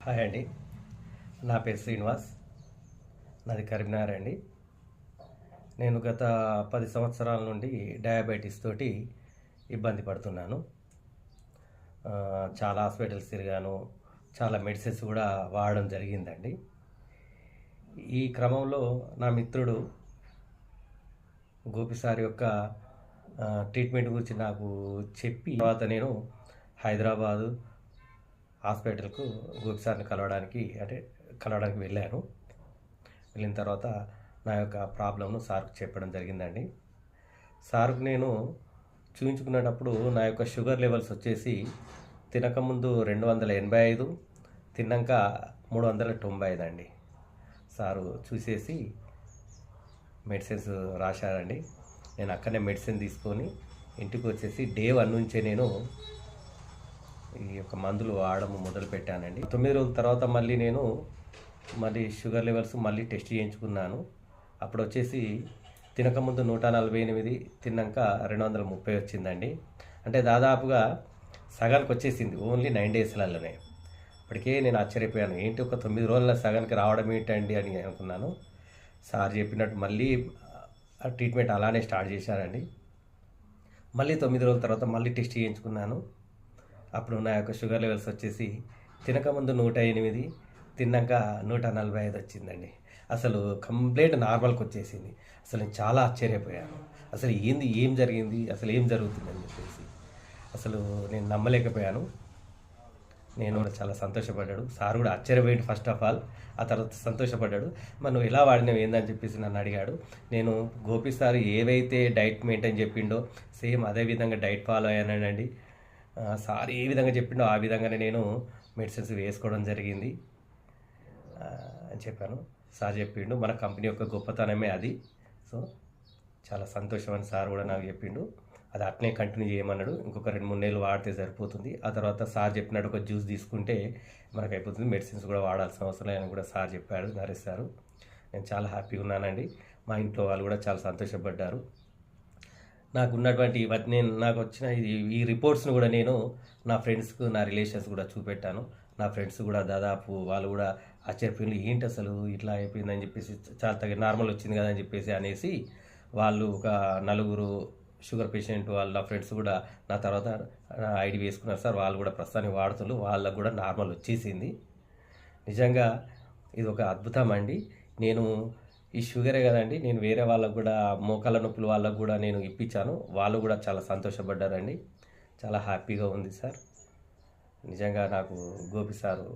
Hi అండి. నా పేరు శ్రీనివాస్. నాది కరీంనగర్ అండి. నేను గత 10 సంవత్సరాల నుండి డయాబెటీస్ తోటి ఇబ్బంది పడుతున్నాను. చాలా హాస్పిటల్స్ తిరిగాను. చాలా మెడిసిన్స్ కూడా వాడడం జరిగిందండి. ఈ క్రమంలో నా మిత్రుడు గోపి సార్ యొక్క ట్రీట్మెంట్ గురించి నాకు చెప్పి తర్వాత నేను హైదరాబాదు హాస్పిటల్కు గోపి సార్ని కలవడానికి వెళ్ళాను. వెళ్ళిన తర్వాత నా యొక్క ప్రాబ్లంను సార్కు చెప్పడం జరిగిందండి. సార్కు నేను చూపించుకునేటప్పుడు నా యొక్క షుగర్ లెవెల్స్ వచ్చేసి తినకముందు 285, తిన్నాక 395 అండి. సారు చూసేసి మెడిసిన్స్ రాశారండి. నేను అక్కడనే మెడిసిన్ తీసుకొని ఇంటికి వచ్చేసి డే 1 నుంచే నేను ఈ యొక్క మందులు వాడడం మొదలు పెట్టానండి. 9 రోజుల తర్వాత మళ్ళీ షుగర్ లెవెల్స్ మళ్ళీ టెస్ట్ చేయించుకున్నాను. అప్పుడు వచ్చేసి తినకముందు 148, తిన్నాక 230 వచ్చిందండి. అంటే దాదాపుగా సగానికి వచ్చేసింది ఓన్లీ 9 డేస్లలోనే. అప్పటికే నేను ఆశ్చర్యపోయాను, ఏంటి ఒక 9 రోజుల సగానికి రావడం ఏంటండి అని అనుకున్నాను. సార్ చెప్పినట్టు మళ్ళీ ఆ ట్రీట్మెంట్ అలానే స్టార్ట్ చేశారండి. మళ్ళీ 9 రోజుల తర్వాత మళ్ళీ టెస్ట్ చేయించుకున్నాను. అప్పుడు నా యొక్క షుగర్ లెవెల్స్ వచ్చేసి తినకముందు 108, తిన్నాక 145 వచ్చిందండి. అసలు కంప్లీట్ నార్మల్కి వచ్చేసింది. అసలు నేను చాలా ఆశ్చర్యపోయాను. అసలు ఏం జరిగింది, అసలు ఏం జరుగుతుందని చెప్పేసి అసలు నేను నమ్మలేకపోయాను. నేను కూడా చాలా సంతోషపడ్డాడు. సార్ కూడా ఆశ్చర్యపోయింది ఫస్ట్ ఆఫ్ ఆల్. ఆ తర్వాత సంతోషపడ్డాడు. మరి నువ్వు ఎలా వాడినావు ఏందని చెప్పేసి నన్ను అడిగాడు. నేను గోపి సార్ ఏవైతే డైట్ మెయింటైన్ చెప్పిండో సేమ్ అదే విధంగా డైట్ ఫాలో అయ్యానండి. సార్ ఏ విధంగా చెప్పిండో ఆ విధంగానే నేను మెడిసిన్స్ వేసుకోవడం జరిగింది అని చెప్పాను. సార్ చెప్పిండు మన కంపెనీ యొక్క గొప్పతనమే అది. సో చాలా సంతోషం అని సార్ కూడా నాకు చెప్పిండు. అది అట్నే కంటిన్యూ చేయమన్నాడు. ఇంకొక 2-3 నెలలు వాడితే సరిపోతుంది. ఆ తర్వాత సార్ చెప్పినట్టు ఒక జ్యూస్ తీసుకుంటే మనకు అయిపోతుంది. మెడిసిన్స్ కూడా వాడాల్సిన అవసరం లేదని కూడా సార్ చెప్పాడు, నరేష్ సారు. నేను చాలా హ్యాపీగా ఉన్నానండి. మా ఇంట్లో వాళ్ళు కూడా చాలా సంతోషపడ్డారు. నాకు వచ్చిన ఈ రిపోర్ట్స్ని కూడా నేను నా ఫ్రెండ్స్కు, నా రిలేషన్స్ కూడా చూపెట్టాను. నా ఫ్రెండ్స్ కూడా దాదాపు వాళ్ళు కూడా ఆశ్చర్యపోయింది, ఏంటి అసలు ఇట్లా అయిపోయిందని చెప్పేసి, చాలా నార్మల్ వచ్చింది కదా అని చెప్పేసి అనేసి వాళ్ళు ఒక 4 షుగర్ పేషెంట్ వాళ్ళ ఫ్రెండ్స్ కూడా నా తర్వాత ఐడి వేసుకున్నారు సార్. వాళ్ళు కూడా ప్రస్తుతానికి వాడుతున్నారు, వాళ్ళకు కూడా నార్మల్ వచ్చేసింది. నిజంగా ఇది ఒక అద్భుతం అండి. నేను ఈ షుగరే కదండి, నేను వేరే వాళ్ళకు కూడా మోకాళ్ళ నొప్పులు వాళ్ళకు కూడా నేను ఇప్పించాను. వాళ్ళు కూడా చాలా సంతోషపడ్డారండి. చాలా హ్యాపీగా ఉంది సార్. నిజంగా నాకు గోపి సారు